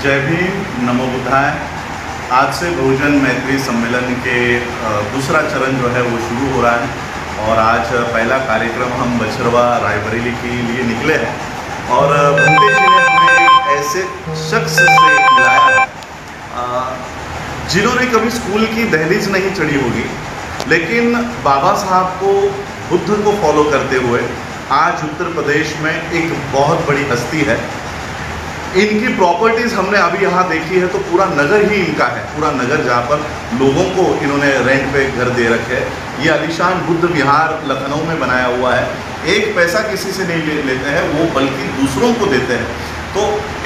जय भीम, नमो बुद्धाय। आज से बहुजन मैत्री सम्मेलन के दूसरा चरण जो है वो शुरू हो रहा है और आज पहला कार्यक्रम हम बछरवा रायबरेली के लिए निकले हैं और भंते जी ने हमें एक ऐसे शख्स से मिलाया है जिन्होंने कभी स्कूल की दहलीज नहीं चढ़ी होगी, लेकिन बाबा साहब को, बुद्ध को फॉलो करते हुए आज उत्तर प्रदेश में एक बहुत बड़ी हस्ती है। इनकी प्रॉपर्टीज़ हमने अभी यहाँ देखी है तो पूरा नगर ही इनका है, पूरा नगर जहाँ पर लोगों को इन्होंने रेंट पे घर दे रखे हैं। ये आलीशान बुद्ध विहार लखनऊ में बनाया हुआ है। एक पैसा किसी से नहीं लेते हैं वो, बल्कि दूसरों को देते हैं। तो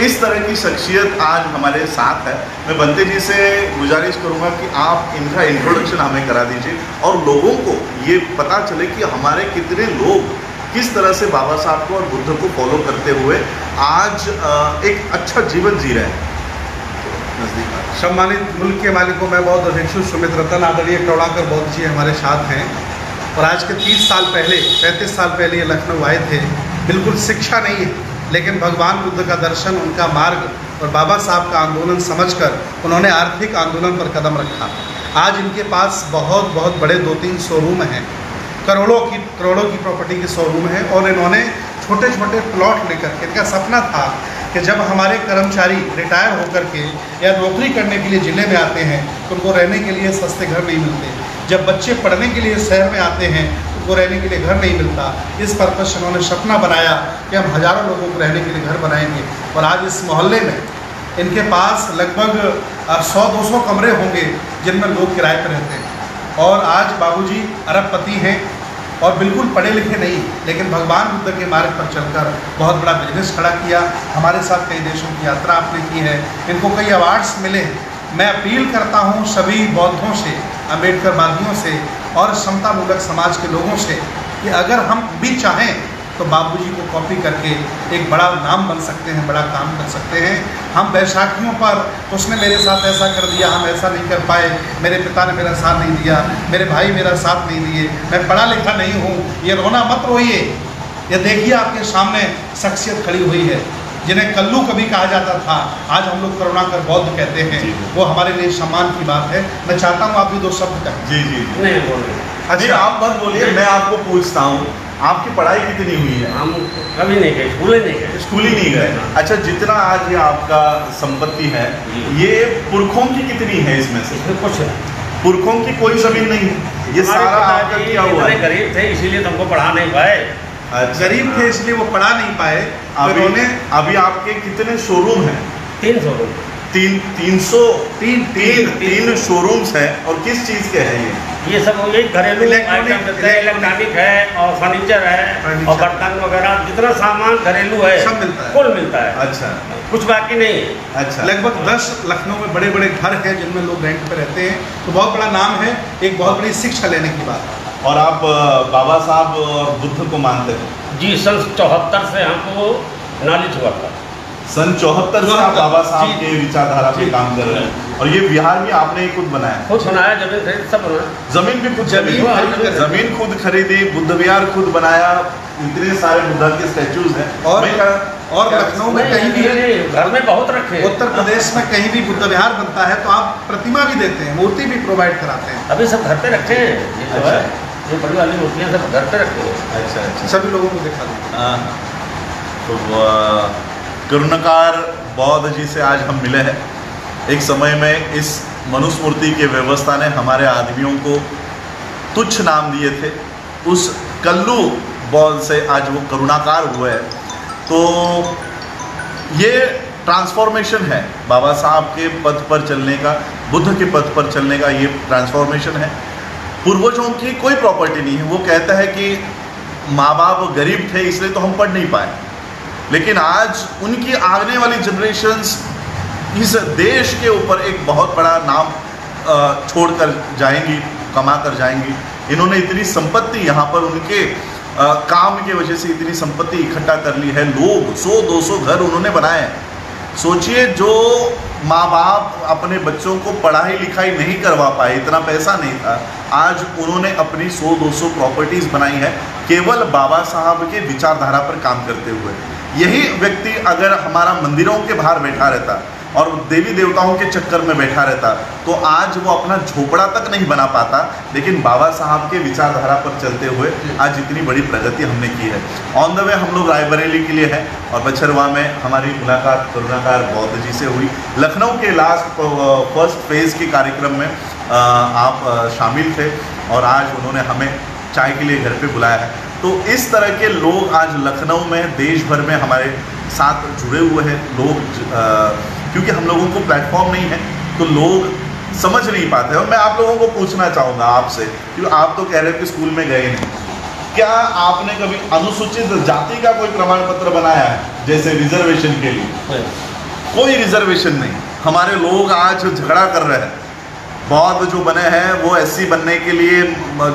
इस तरह की शख्सियत आज हमारे साथ है। मैं बंते जी से गुजारिश करूँगा कि आप इनका इंट्रोडक्शन हमें करा दीजिए और लोगों को ये पता चले कि हमारे कितने लोग किस तरह से बाबा साहब को और बुद्ध को फॉलो करते हुए आज एक अच्छा जीवन जी रहे हैं। सम्मानित मुल्क के मालिकों में बौद्ध भिक्षु सुमित रतन आदरणीय करुणाकर बौद्ध जी हमारे साथ हैं और आज के 30 साल पहले 35 साल पहले ये लखनऊ आए थे। बिल्कुल शिक्षा नहीं है, लेकिन भगवान बुद्ध का दर्शन, उनका मार्ग और बाबा साहब का आंदोलन समझकर उन्होंने आर्थिक आंदोलन पर कदम रखा। आज इनके पास बहुत बड़े 2-3 शोरूम हैं, करोड़ों की प्रॉपर्टी के शोरूम है और इन्होंने छोटे छोटे प्लॉट लेकर के, इनका सपना था कि जब हमारे कर्मचारी रिटायर होकर के या नौकरी करने के लिए ज़िले में आते हैं तो उनको रहने के लिए सस्ते घर नहीं मिलते। जब बच्चे पढ़ने के लिए शहर में आते हैं तो उनको रहने के लिए घर नहीं मिलता। इस पर्पज से उन्होंने सपना बनाया कि हम हज़ारों लोगों को रहने के लिए घर बनाएंगे और आज इस मोहल्ले में इनके पास लगभग 100-200 कमरे होंगे जिनमें लोग किराए पर रहते हैं। और आज बाबूजी अरबपति हैं और बिल्कुल पढ़े लिखे नहीं, लेकिन भगवान बुद्ध के मार्ग पर चलकर बहुत बड़ा बिजनेस खड़ा किया। हमारे साथ कई देशों की यात्रा आपने की है, इनको कई अवार्ड्स मिले हैं। मैं अपील करता हूँ सभी बौद्धों से, अम्बेडकरवादियों से और समतामूलक समाज के लोगों से कि अगर हम भी चाहें तो बाबूजी को कॉपी करके एक बड़ा नाम बन सकते हैं, बड़ा काम कर सकते हैं। हम बैसाखियों पर उसने मेरे साथ ऐसा कर दिया, हम ऐसा नहीं कर पाए, मेरे पिता ने मेरा साथ नहीं दिया, मेरे भाई मेरा साथ नहीं दिए, मैं पढ़ा लिखा नहीं हूँ, ये रोना मत रोइए। ये देखिए आपके सामने शख्सियत खड़ी हुई है जिन्हें कल्लू कभी कहा जाता था, आज हम लोग करुणाकर बौद्ध कहते हैं। वो हमारे लिए सम्मान की बात है। मैं चाहता हूँ आप भी 2 शब्द कहें। जी जी नहीं बोल रहे। अच्छा, आप मत बोलिए, मैं आपको पूछता हूँ आपकी पढ़ाई कितनी हुई है? हम कभी नहीं गए, स्कूल ही नहीं गए। स्कूल ही नहीं गए। अच्छा, जितना आज ये आपका संपत्ति है ये पुरखों की कितनी है? इसमें से कुछ पुरखों की कोई जमीन नहीं है, ये सारा आपका क्या हुआ है? गरीब थे इसीलिए तुमको पढ़ा नहीं पाए। अच्छा, गरीब थे इसलिए वो पढ़ा नहीं पाए। अभी आपके कितने शोरूम हैं? 3 शोरूम। 3 शोरूम्स हैं। और किस चीज़ के हैं ये सब ये घरेलू इलेक्ट्रॉनिक है और फर्नीचर है और बर्तन वगैरह, जितना सामान घरेलू है सब मिलता है, कुल मिलता है। अच्छा, कुछ बाकी नहीं। अच्छा, लगभग 10 लखनऊ में बड़े घर हैं जिनमें लोग रेंट पे रहते हैं, तो बहुत बड़ा नाम है, एक बहुत बड़ी शिक्षा लेने की बात है। और आप बाबा साहब और बुद्ध को मानते हैं? जी, सन 74 से हमको नॉलेज हुआ था। सन 74 से आप बाबा साहब के विचारधारा पे काम कर रहे हैं और ये बिहार में आपने खुद बनाया? खुद बनाया, जमीन खरीद सब बनाया। जमीन भी खुद, जमीन खुद खरीदी, बुद्ध विहार खुद बनाया, इतने सारे बुद्ध के स्टैचूज हैं। और लखनऊ में कहीं भी, घर में बहुत रखे, उत्तर प्रदेश में कहीं भी बुद्ध विहार बनता है तो आप प्रतिमा भी देते हैं, मूर्ति भी प्रोवाइड कराते हैं। अभी सब घर पे रखे हैं। अच्छा, ये बड़ी वाली मूर्तियाँ सब घर पे रखे हैं। अच्छा, सभी लोगों को दिखा देते। तो करुणाकर बौद्ध जी से आज हम मिले हैं। एक समय में इस मनुस्मृति के व्यवस्था ने हमारे आदमियों को तुच्छ नाम दिए थे, उस कल्लू बौद्ध से आज वो करुणाकर हुए हैं। तो ये ट्रांसफॉर्मेशन है बाबा साहब के पथ पर चलने का, बुद्ध के पथ पर चलने का ये ट्रांसफॉर्मेशन है। पूर्वजों की कोई प्रॉपर्टी नहीं है। वो कहता है कि माँ बाप गरीब थे इसलिए तो हम पढ़ नहीं पाए, लेकिन आज उनकी आने वाली जनरेशन्स इस देश के ऊपर एक बहुत बड़ा नाम छोड़कर जाएंगी, कमा कर जाएंगी। इन्होंने इतनी संपत्ति यहाँ पर उनके काम की वजह से इतनी संपत्ति इकट्ठा कर ली है। लोग 100-200 घर उन्होंने बनाए हैं। सोचिए, जो माँ बाप अपने बच्चों को पढ़ाई लिखाई नहीं करवा पाए, इतना पैसा नहीं था, आज उन्होंने अपनी 100-200 प्रॉपर्टीज़ बनाई है केवल बाबा साहब के विचारधारा पर काम करते हुए। यही व्यक्ति अगर हमारा मंदिरों के बाहर बैठा रहता, और देवी देवताओं के चक्कर में बैठा रहता तो आज वो अपना झोपड़ा तक नहीं बना पाता। लेकिन बाबा साहब के विचारधारा पर चलते हुए आज इतनी बड़ी प्रगति हमने की है। ऑन द वे हम लोग रायबरेली के लिए हैं और बछरवा में हमारी मुलाकात करुणाकार बौद्ध जी से हुई। लखनऊ के लास्ट फर्स्ट फेज़ के कार्यक्रम में आप शामिल थे और आज उन्होंने हमें चाय के लिए घर पे बुलाया है। तो इस तरह के लोग आज लखनऊ में, देश भर में हमारे साथ जुड़े हुए हैं लोग, क्योंकि हम लोगों को प्लेटफॉर्म नहीं है तो लोग समझ नहीं पाते। और मैं आप लोगों को पूछना चाहूँगा आपसे, क्योंकि आप तो कह रहे हो कि स्कूल में गए नहीं, क्या आपने कभी अनुसूचित जाति का कोई प्रमाण पत्र बनाया है जैसे रिजर्वेशन के लिए? कोई रिजर्वेशन नहीं। हमारे लोग आज झगड़ा कर रहे हैं, बौद्ध जो बने हैं वो एससी बनने के लिए,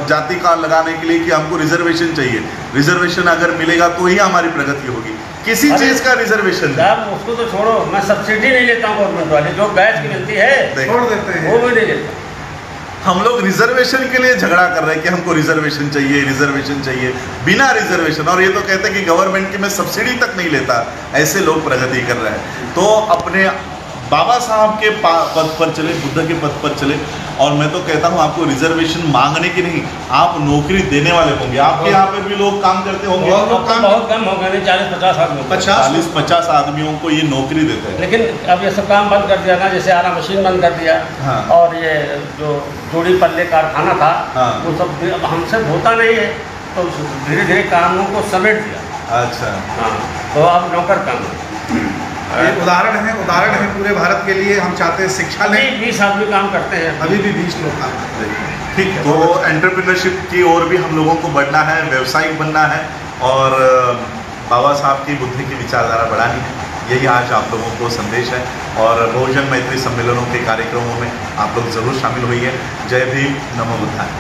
जाति का लगाने के लिए कि हमको रिजर्वेशन चाहिए। रिजर्वेशन अगर मिलेगा तो ही हमारी प्रगति होगी। किसी चीज का रिजर्वेशन नहीं। उसको तो छोड़ो, मैं सब्सिडी नहीं लेता हूँ गवर्नमेंट वाले, जो गैस की मिलती है छोड़ देते हैं, वो भी नहीं लेता। हम लोग रिजर्वेशन के लिए झगड़ा कर रहे हैं कि हमको रिजर्वेशन चाहिए, रिजर्वेशन चाहिए, बिना रिजर्वेशन। और ये तो कहते हैं कि गवर्नमेंट की मैं सब्सिडी तक नहीं लेता। ऐसे लोग प्रगति कर रहे हैं। तो अपने बाबा साहब के पद पर चले, बुद्ध के पद पर चले। और मैं तो कहता हूँ आपको रिजर्वेशन मांगने की नहीं, आप नौकरी देने वाले होंगे। आपके यहाँ पे भी लोग काम करते होंगे, बहुत कम हो गए, 40-50 आदमी, 40-50 आदमियों को ये नौकरी देते हैं। लेकिन अब ये सब काम बंद कर दिया ना, जैसे आरा मशीन बंद कर दिया। हाँ। और ये जो जोड़ी पल्ले कारखाना था, हाँ। वो सब हमसे होता नहीं है, तो धीरे धीरे कामों को समेट दिया। अच्छा, हाँ, तो अब नौकर कम है। एक उदाहरण है पूरे भारत के लिए। हम चाहते हैं शिक्षा लें, 20 आदमी काम करते हैं, अभी भी 20 लोग काम करते हैं। ठीक है। तो एंटरप्रेन्योरशिप की ओर भी हम लोगों को बढ़ना है, व्यवसायिक बनना है और बाबा साहब की बुद्धि की विचारधारा बढ़ानी है। यही आज आप लोगों को संदेश है। और बहुजन मैत्री सम्मेलनों के कार्यक्रमों में आप लोग ज़रूर शामिल होइए। जय भीम, नमो बुद्धाय।